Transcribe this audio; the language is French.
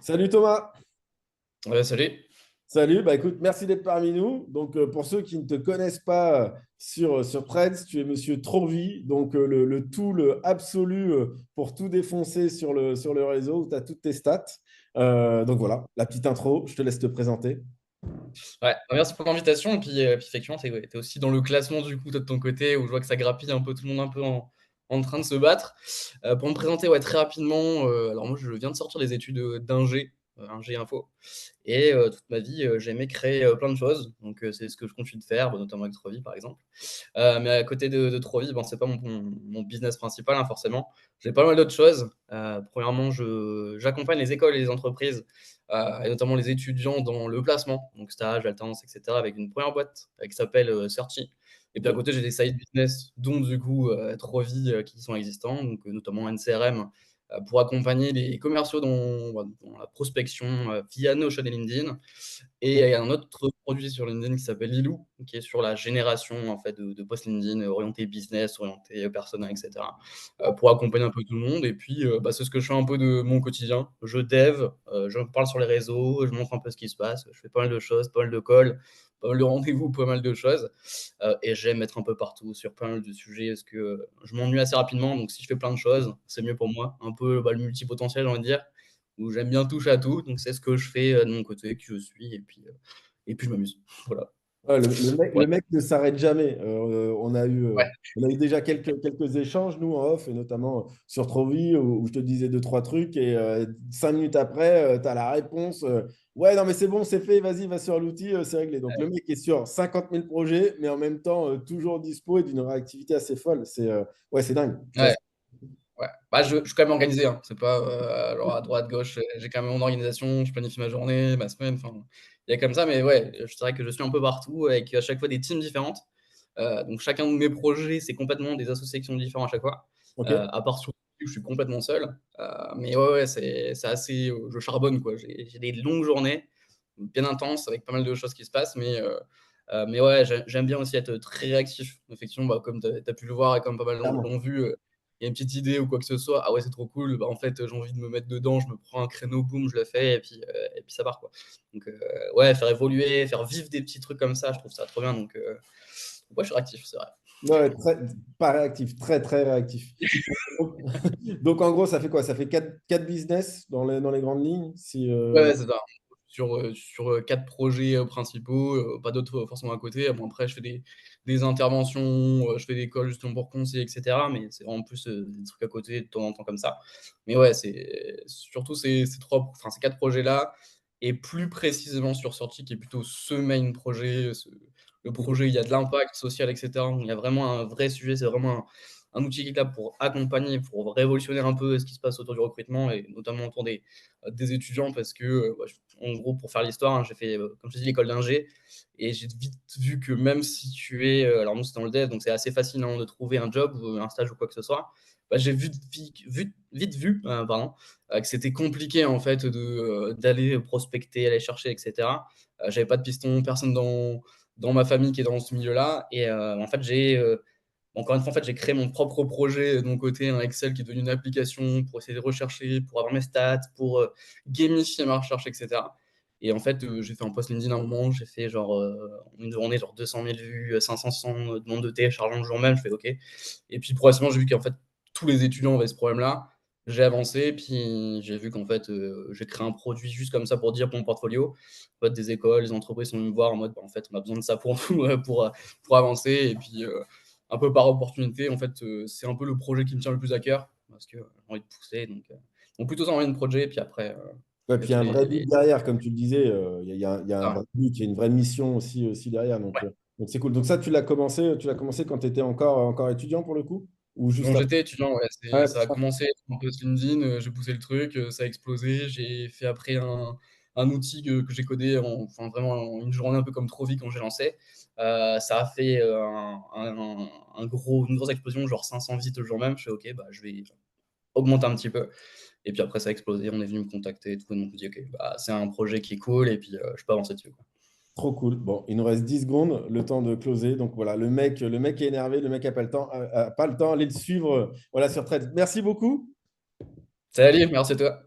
Salut Thomas. Ouais, salut. Salut, bah écoute, merci d'être parmi nous. Donc pour ceux qui ne te connaissent pas sur Threads, tu es Monsieur Trovi, donc le tool absolu pour tout défoncer sur le réseau où tu as toutes tes stats. Donc voilà, la petite intro, je te laisse te présenter. Ouais, merci pour l'invitation. Et puis effectivement, tu es aussi dans le classement du coup, toi, de ton côté, où je vois que ça grappille un peu tout le monde un peu en train de se battre. Pour me présenter ouais, très rapidement, alors moi je viens de sortir des études d'ingé, ingé info. Et toute ma vie, j'ai aimé créer plein de choses. Donc c'est ce que je continue de faire, bah, notamment avec Trovi par exemple. Mais à côté de Trovi, bon, c'est pas mon business principal, hein, forcément. J'ai pas mal d'autres choses. Premièrement, j'accompagne les écoles et les entreprises, et notamment les étudiants dans le placement, donc stage, alternance, etc., avec une première boîte qui s'appelle Certi. Et puis à Ok. côté, j'ai des side business, dont du coup Trovi, qui sont existants, donc notamment NCRM, pour accompagner les commerciaux dans la prospection via Notion et LinkedIn. Et il y a un autre produit sur LinkedIn qui s'appelle Lilou, qui est sur la génération en fait, de posts LinkedIn orienté business, orienté personnel, etc. Pour accompagner un peu tout le monde. Et puis, bah, c'est ce que je fais un peu de mon quotidien. Je dev, je parle sur les réseaux, je montre un peu ce qui se passe. Je fais pas mal de choses, pas mal de calls, pas mal de rendez-vous, pas mal de choses. Et j'aime être un peu partout sur pas mal de sujets parce que je m'ennuie assez rapidement. Donc, si je fais plein de choses, c'est mieux pour moi. Un peu bah, le multipotentiel, j'ai envie de dire, où j'aime bien toucher à tout. Donc, c'est ce que je fais de mon côté, qui je suis. Et puis je m'amuse. Voilà. Ouais, le mec ne s'arrête jamais. Ouais. On a eu déjà quelques échanges, nous, en off, et notamment sur Trovi, où je te disais deux, trois trucs, et 5 minutes après, tu as la réponse. Ouais, non, mais c'est bon, c'est fait, vas-y, va sur l'outil, c'est réglé. Donc, le mec est sur 50 000 projets, mais en même temps, toujours dispo et d'une réactivité assez folle. Ouais, c'est dingue. Ouais. Ouais. Bah, je suis quand même organisé, hein. C'est pas alors à droite, gauche, j'ai quand même mon organisation, je planifie ma journée, ma semaine, enfin, il y a comme ça, mais ouais, je dirais que je suis un peu partout avec à chaque fois des teams différentes. Donc chacun de mes projets, c'est complètement des associations différentes à chaque fois. Ok. À part sur où je suis complètement seul. Mais ouais, ouais, c'est assez, je charbonne quoi. J'ai des longues journées, bien intenses, avec pas mal de choses qui se passent, mais ouais, j'aime bien aussi être très réactif. Effectivement, bah, comme tu as pu le voir et comme pas mal Clairement. l'ont vu, il y a une petite idée ou quoi que ce soit, ah ouais, c'est trop cool, bah, en fait, j'ai envie de me mettre dedans, je me prends un créneau, boum, je le fais, et puis ça part, quoi. Donc, ouais, faire évoluer, faire vivre des petits trucs comme ça, je trouve ça trop bien. Donc, ouais, je suis réactif, c'est vrai. Ouais, pas réactif, très, très réactif. Donc, donc, en gros, ça fait quoi? Ça fait quatre business dans les grandes lignes. Si, Ouais, ouais, c'est ça. Sur 4 projets principaux, pas d'autres forcément à côté. Bon, après, je fais des interventions, je fais des calls justement pour conseiller, etc. Mais c'est en plus des trucs à côté de temps en temps comme ça. Mais ouais, c'est surtout ces 4 projets-là, et plus précisément sur Sorti, qui est plutôt ce main projet. Le projet, il y a de l'impact social, etc. Il y a vraiment un vrai sujet, c'est vraiment un outil qui est là pour accompagner, pour révolutionner un peu ce qui se passe autour du recrutement, et notamment autour des étudiants, parce que, en gros, pour faire l'histoire, hein, j'ai fait, comme je te dis, l'école d'ingé, et j'ai vite vu que même si tu es, alors nous, c'est dans le dev, donc c'est assez facile hein, de trouver un job ou un stage ou quoi que ce soit. Bah, j'ai vite vu, pardon, que c'était compliqué en fait d'aller prospecter, aller chercher, etc. J'avais pas de piston, personne dans ma famille qui est dans ce milieu-là, et en fait, encore une fois, en fait, j'ai créé mon propre projet de mon côté, un Excel qui est devenu une application pour essayer de rechercher, pour avoir mes stats, pour gamifier ma recherche, etc. Et en fait, j'ai fait un post LinkedIn à un moment, j'ai fait genre une journée, genre 200 000 vues, 500 demandes de téléchargement le jour même, je fais OK. Et puis progressivement, j'ai vu qu'en fait, tous les étudiants avaient ce problème-là. J'ai avancé, puis j'ai vu qu'en fait, j'ai créé un produit juste comme ça pour dire pour mon portfolio. En fait, des écoles, les entreprises sont venues me voir en mode, bah, en fait, on a besoin de ça pour nous, pour avancer. Et puis, un peu par opportunité. En fait, c'est un peu le projet qui me tient le plus à cœur parce que j'ai envie de pousser. Donc plutôt ça envie de projet, et puis après, Ouais, puis il y a peut-être un vrai but derrière, comme tu le disais. Il y a un ah, vrai but, il y a une vraie mission aussi derrière. Donc, ouais. c'est cool. Donc, ça, tu l'as commencé quand tu étais encore étudiant pour le coup? Ou juste Quand après? j'étais étudiant, ouais, Ouais, ça c'est a ça. commencé un peu sur LinkedIn, j'ai poussé le truc, ça a explosé. J'ai fait après un outil que j'ai codé enfin, vraiment en une journée, un peu comme Trovi quand j'ai lancé. Ça a fait une grosse explosion, genre 500 visites le jour même. Je fais OK, bah, je vais augmenter un petit peu. Et puis après, ça a explosé. On est venu me contacter et tout. Et donc, on me dit, OK, bah, c'est un projet qui est cool, et puis je peux avancer dessus, quoi. Trop cool. Bon, il nous reste 10 secondes, le temps de closer. Donc voilà, le mec est énervé, le mec n'a pas le temps, allez le suivre voilà, sur Threads. Merci beaucoup. Salut, merci à toi.